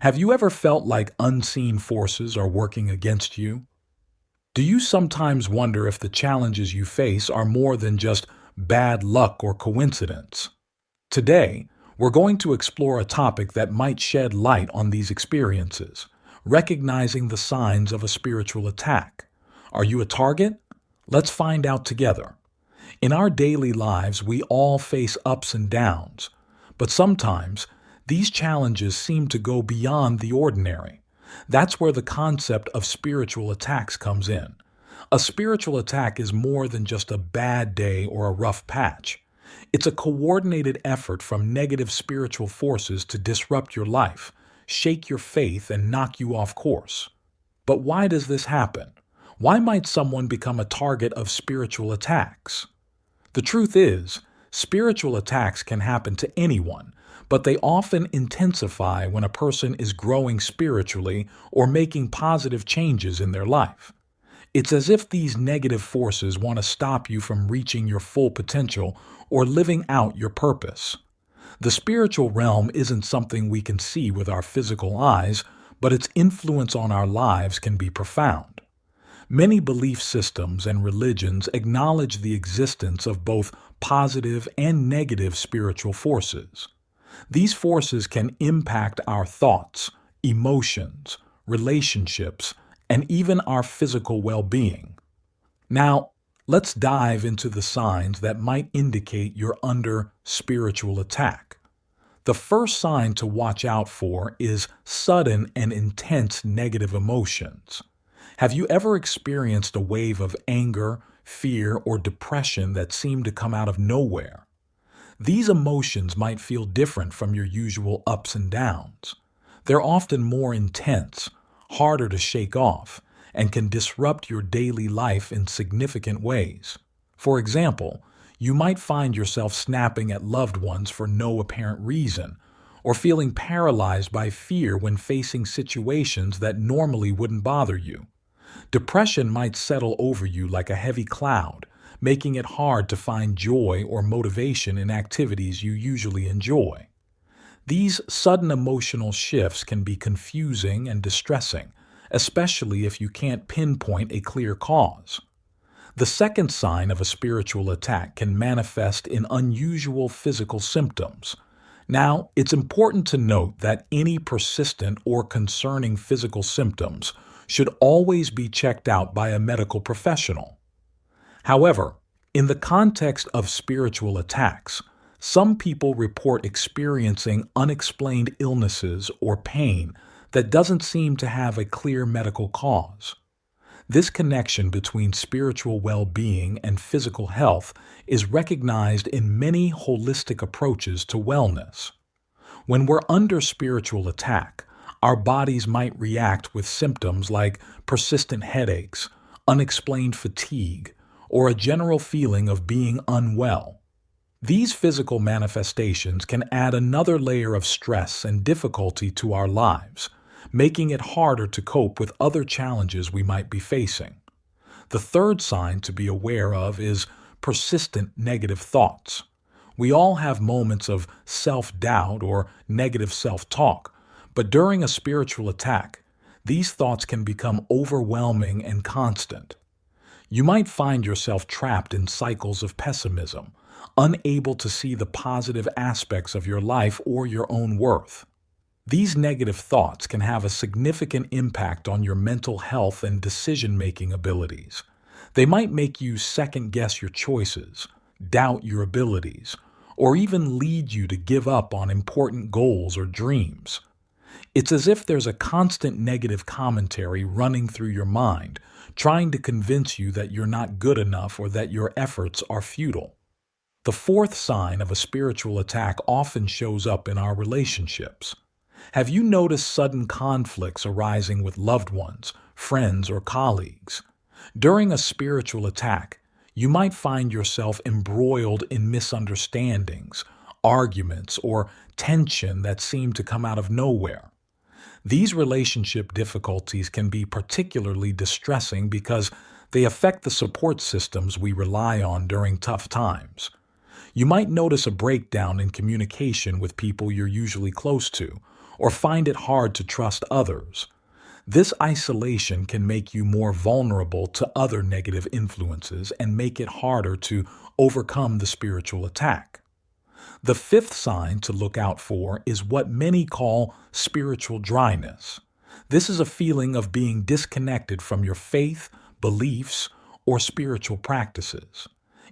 Have you ever felt like unseen forces are working against you? Do you sometimes wonder if the challenges you face are more than just bad luck or coincidence? Today, we're going to explore a topic that might shed light on these experiences, recognizing the signs of a spiritual attack. Are you a target? Let's find out together. In our daily lives, we all face ups and downs, but sometimes these challenges seem to go beyond the ordinary. That's where the concept of spiritual attacks comes in. A spiritual attack is more than just a bad day or a rough patch. It's a coordinated effort from negative spiritual forces to disrupt your life, shake your faith, and knock you off course. But why does this happen? Why might someone become a target of spiritual attacks? The truth is, spiritual attacks can happen to anyone, but they often intensify when a person is growing spiritually or making positive changes in their life. It's as if these negative forces want to stop you from reaching your full potential or living out your purpose. The spiritual realm isn't something we can see with our physical eyes, but its influence on our lives can be profound. Many belief systems and religions acknowledge the existence of both positive and negative spiritual forces. These forces can impact our thoughts, emotions, relationships, and even our physical well-being. Now, let's dive into the signs that might indicate you're under spiritual attack. The first sign to watch out for is sudden and intense negative emotions. Have you ever experienced a wave of anger, fear, or depression that seemed to come out of nowhere? These emotions might feel different from your usual ups and downs. They're often more intense, harder to shake off, and can disrupt your daily life in significant ways. For example, you might find yourself snapping at loved ones for no apparent reason, or feeling paralyzed by fear when facing situations that normally wouldn't bother you. Depression might settle over you like a heavy cloud, making it hard to find joy or motivation in activities you usually enjoy. These sudden emotional shifts can be confusing and distressing, especially if you can't pinpoint a clear cause. The second sign of a spiritual attack can manifest in unusual physical symptoms. Now, it's important to note that any persistent or concerning physical symptoms should always be checked out by a medical professional. However, in the context of spiritual attacks, some people report experiencing unexplained illnesses or pain that doesn't seem to have a clear medical cause. This connection between spiritual well-being and physical health is recognized in many holistic approaches to wellness. When we're under spiritual attack, our bodies might react with symptoms like persistent headaches, unexplained fatigue, or a general feeling of being unwell. These physical manifestations can add another layer of stress and difficulty to our lives, making it harder to cope with other challenges we might be facing. The third sign to be aware of is persistent negative thoughts. We all have moments of self-doubt or negative self-talk, but during a spiritual attack, these thoughts can become overwhelming and constant. You might find yourself trapped in cycles of pessimism, unable to see the positive aspects of your life or your own worth. These negative thoughts can have a significant impact on your mental health and decision-making abilities. They might make you second-guess your choices, doubt your abilities, or even lead you to give up on important goals or dreams. It's as if there's a constant negative commentary running through your mind, trying to convince you that you're not good enough or that your efforts are futile. The fourth sign of a spiritual attack often shows up in our relationships. Have you noticed sudden conflicts arising with loved ones, friends, or colleagues? During a spiritual attack, you might find yourself embroiled in misunderstandings, arguments, or tension that seem to come out of nowhere. These relationship difficulties can be particularly distressing because they affect the support systems we rely on during tough times. You might notice a breakdown in communication with people you're usually close to, or find it hard to trust others. This isolation can make you more vulnerable to other negative influences and make it harder to overcome the spiritual attack. The fifth sign to look out for is what many call spiritual dryness. This is a feeling of being disconnected from your faith, beliefs, or spiritual practices.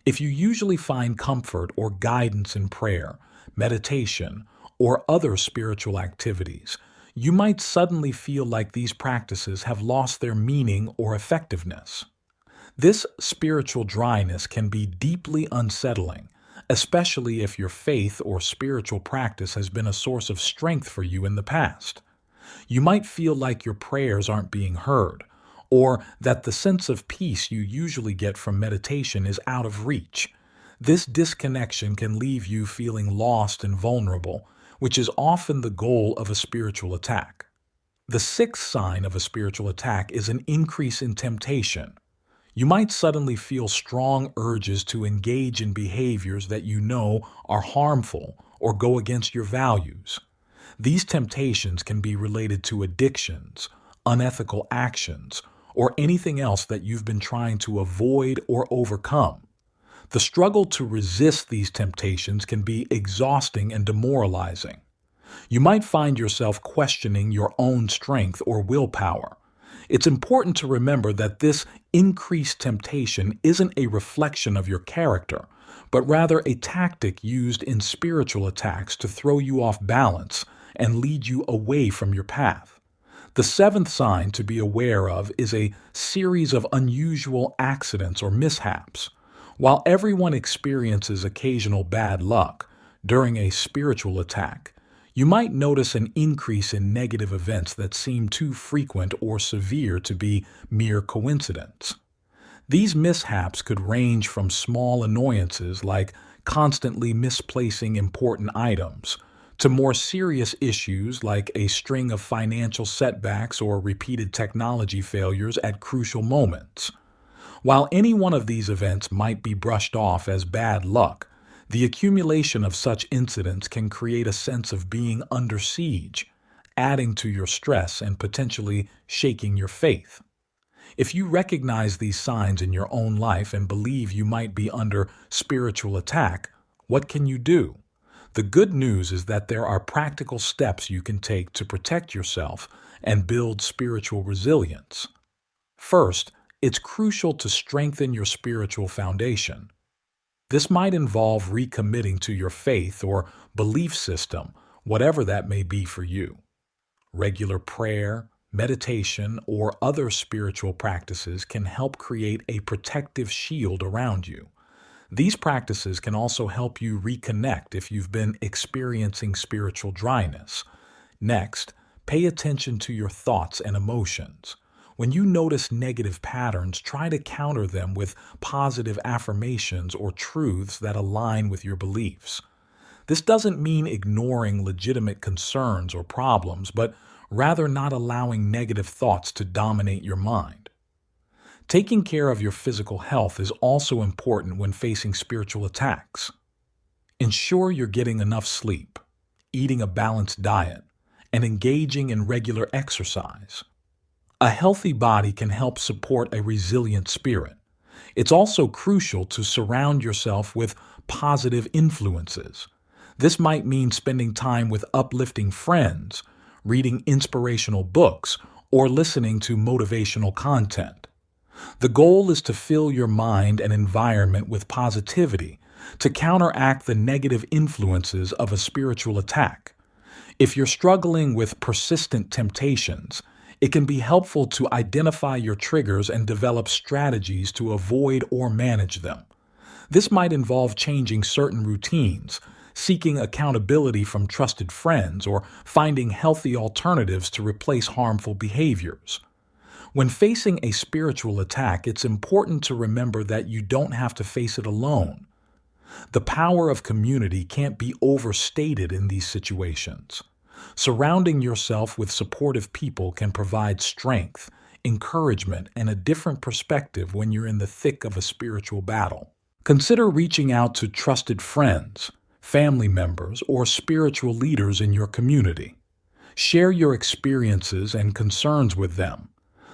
If you usually find comfort or guidance in prayer, meditation, or other spiritual activities, you might suddenly feel like these practices have lost their meaning or effectiveness. This spiritual dryness can be deeply unsettling, especially if your faith or spiritual practice has been a source of strength for you in the past. You might feel like your prayers aren't being heard, or that the sense of peace you usually get from meditation is out of reach. This disconnection can leave you feeling lost and vulnerable, which is often the goal of a spiritual attack. The sixth sign of a spiritual attack is an increase in temptation. You might suddenly feel strong urges to engage in behaviors that you know are harmful or go against your values. These temptations can be related to addictions, unethical actions, or anything else that you've been trying to avoid or overcome. The struggle to resist these temptations can be exhausting and demoralizing. You might find yourself questioning your own strength or willpower. It's important to remember that this increased temptation isn't a reflection of your character, but rather a tactic used in spiritual attacks to throw you off balance and lead you away from your path. The seventh sign to be aware of is a series of unusual accidents or mishaps. While everyone experiences occasional bad luck during a spiritual attack, you might notice an increase in negative events that seem too frequent or severe to be mere coincidence. These mishaps could range from small annoyances like constantly misplacing important items to more serious issues like a string of financial setbacks or repeated technology failures at crucial moments. While any one of these events might be brushed off as bad luck, the accumulation of such incidents can create a sense of being under siege, adding to your stress and potentially shaking your faith. If you recognize these signs in your own life and believe you might be under spiritual attack, what can you do? The good news is that there are practical steps you can take to protect yourself and build spiritual resilience. First, it's crucial to strengthen your spiritual foundation. This might involve recommitting to your faith or belief system, whatever that may be for you. Regular prayer, meditation, or other spiritual practices can help create a protective shield around you. These practices can also help you reconnect if you've been experiencing spiritual dryness. Next, pay attention to your thoughts and emotions. When you notice negative patterns, try to counter them with positive affirmations or truths that align with your beliefs. This doesn't mean ignoring legitimate concerns or problems, but rather not allowing negative thoughts to dominate your mind. Taking care of your physical health is also important when facing spiritual attacks. Ensure you're getting enough sleep, eating a balanced diet, and engaging in regular exercise. A healthy body can help support a resilient spirit. It's also crucial to surround yourself with positive influences. This might mean spending time with uplifting friends, reading inspirational books, or listening to motivational content. The goal is to fill your mind and environment with positivity to counteract the negative influences of a spiritual attack. If you're struggling with persistent temptations, it can be helpful to identify your triggers and develop strategies to avoid or manage them. This might involve changing certain routines, seeking accountability from trusted friends, or finding healthy alternatives to replace harmful behaviors. When facing a spiritual attack, it's important to remember that you don't have to face it alone. The power of community can't be overstated in these situations. Surrounding yourself with supportive people can provide strength, encouragement, and a different perspective when you're in the thick of a spiritual battle. Consider reaching out to trusted friends, family members, or spiritual leaders in your community. Share your experiences and concerns with them.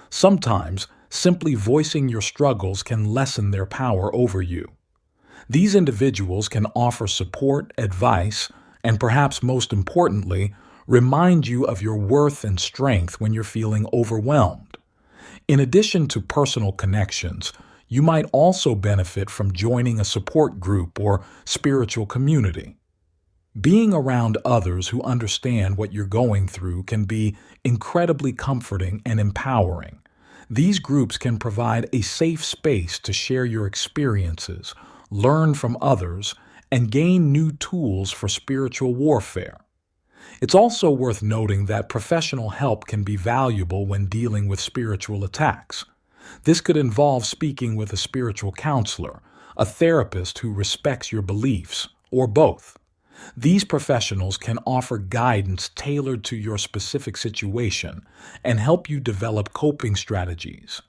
Sometimes, simply voicing your struggles can lessen their power over you. These individuals can offer support, advice, and perhaps most importantly, remind you of your worth and strength when you're feeling overwhelmed. In addition to personal connections, you might also benefit from joining a support group or spiritual community. Being around others who understand what you're going through can be incredibly comforting and empowering. These groups can provide a safe space to share your experiences, learn from others, and gain new tools for spiritual warfare. It's also worth noting that professional help can be valuable when dealing with spiritual attacks. This could involve speaking with a spiritual counselor, a therapist who respects your beliefs, or both. These professionals can offer guidance tailored to your specific situation and help you develop coping strategies.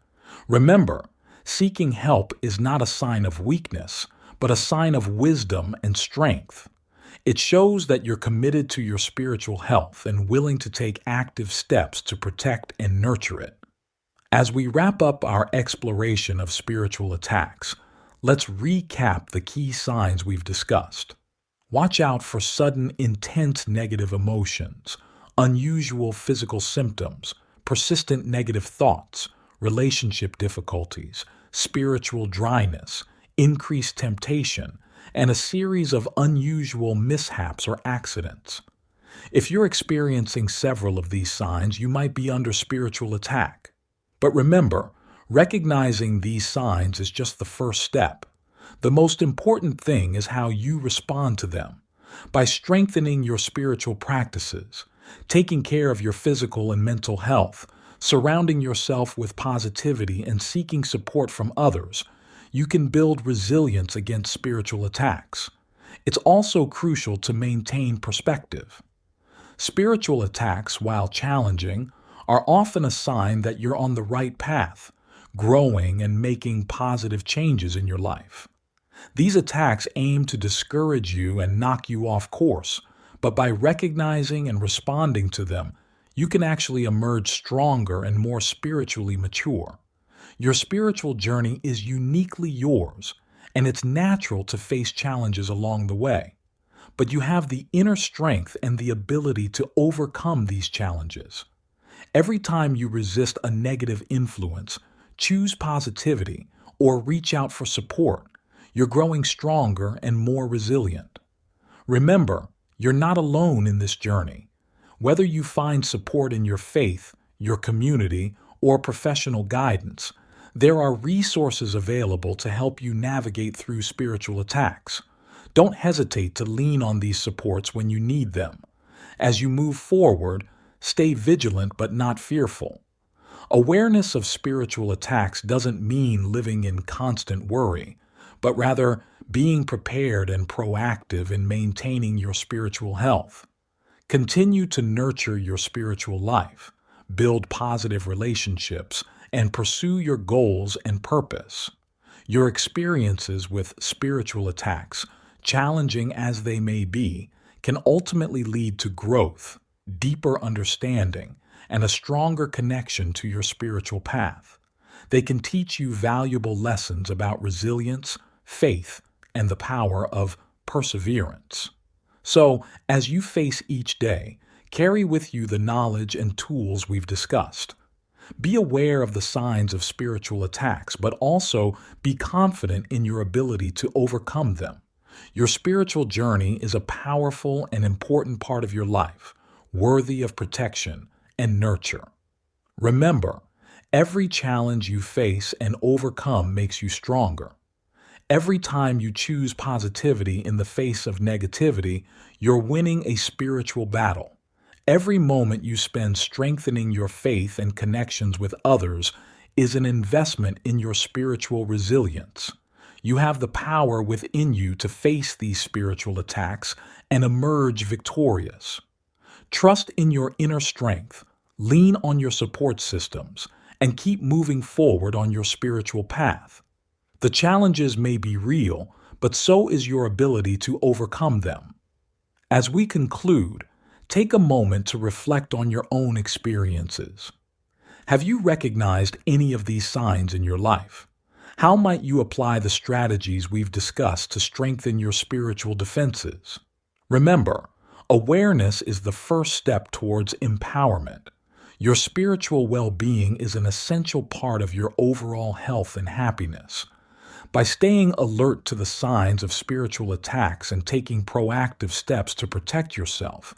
Remember, seeking help is not a sign of weakness, but a sign of wisdom and strength. It shows that you're committed to your spiritual health and willing to take active steps to protect and nurture it. As we wrap up our exploration of spiritual attacks, let's recap the key signs we've discussed. Watch out for sudden, intense negative emotions, unusual physical symptoms, persistent negative thoughts, relationship difficulties, spiritual dryness, increased temptation, and a series of unusual mishaps or accidents. If you're experiencing several of these signs, you might be under spiritual attack. But remember, recognizing these signs is just the first step. The most important thing is how you respond to them. By strengthening your spiritual practices, taking care of your physical and mental health, surrounding yourself with positivity, and seeking support from others, you can build resilience against spiritual attacks. It's also crucial to maintain perspective. Spiritual attacks, while challenging, are often a sign that you're on the right path, growing and making positive changes in your life. These attacks aim to discourage you and knock you off course, but by recognizing and responding to them, you can actually emerge stronger and more spiritually mature. Your spiritual journey is uniquely yours, and it's natural to face challenges along the way. But you have the inner strength and the ability to overcome these challenges. Every time you resist a negative influence, choose positivity, or reach out for support, you're growing stronger and more resilient. Remember, you're not alone in this journey. Whether you find support in your faith, your community, or professional guidance, there are resources available to help you navigate through spiritual attacks. Don't hesitate to lean on these supports when you need them. As you move forward, stay vigilant but not fearful. Awareness of spiritual attacks doesn't mean living in constant worry, but rather being prepared and proactive in maintaining your spiritual health. Continue to nurture your spiritual life, build positive relationships, and pursue your goals and purpose. Your experiences with spiritual attacks, challenging as they may be, can ultimately lead to growth, deeper understanding, and a stronger connection to your spiritual path. They can teach you valuable lessons about resilience, faith, and the power of perseverance. So, as you face each day, carry with you the knowledge and tools we've discussed. Be aware of the signs of spiritual attacks, but also be confident in your ability to overcome them. Your spiritual journey is a powerful and important part of your life, worthy of protection and nurture. Remember, every challenge you face and overcome makes you stronger. Every time you choose positivity in the face of negativity, you're winning a spiritual battle. Every moment you spend strengthening your faith and connections with others is an investment in your spiritual resilience. You have the power within you to face these spiritual attacks and emerge victorious. Trust in your inner strength, lean on your support systems, and keep moving forward on your spiritual path. The challenges may be real, but so is your ability to overcome them. As we conclude, Take a moment to reflect on your own experiences. Have you recognized any of these signs in your life? How might you apply the strategies we've discussed to strengthen your spiritual defenses? Remember, awareness is the first step towards empowerment. Your spiritual well-being is an essential part of your overall health and happiness. By staying alert to the signs of spiritual attacks and taking proactive steps to protect yourself,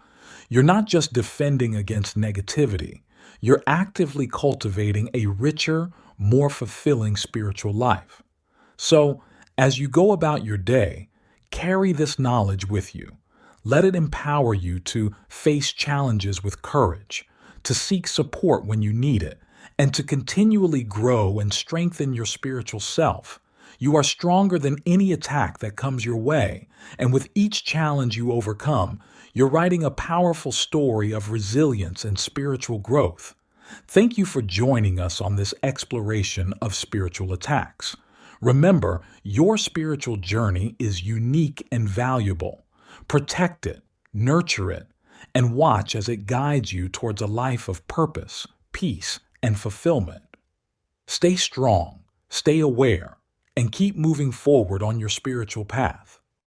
you're not just defending against negativity, you're actively cultivating a richer, more fulfilling spiritual life. So, as you go about your day, carry this knowledge with you. Let it empower you to face challenges with courage, to seek support when you need it, and to continually grow and strengthen your spiritual self. You are stronger than any attack that comes your way, and with each challenge you overcome, you're writing a powerful story of resilience and spiritual growth. Thank you for joining us on this exploration of spiritual attacks. Remember, your spiritual journey is unique and valuable. Protect it, nurture it, and watch as it guides you towards a life of purpose, peace, and fulfillment. Stay strong, stay aware, and keep moving forward on your spiritual path.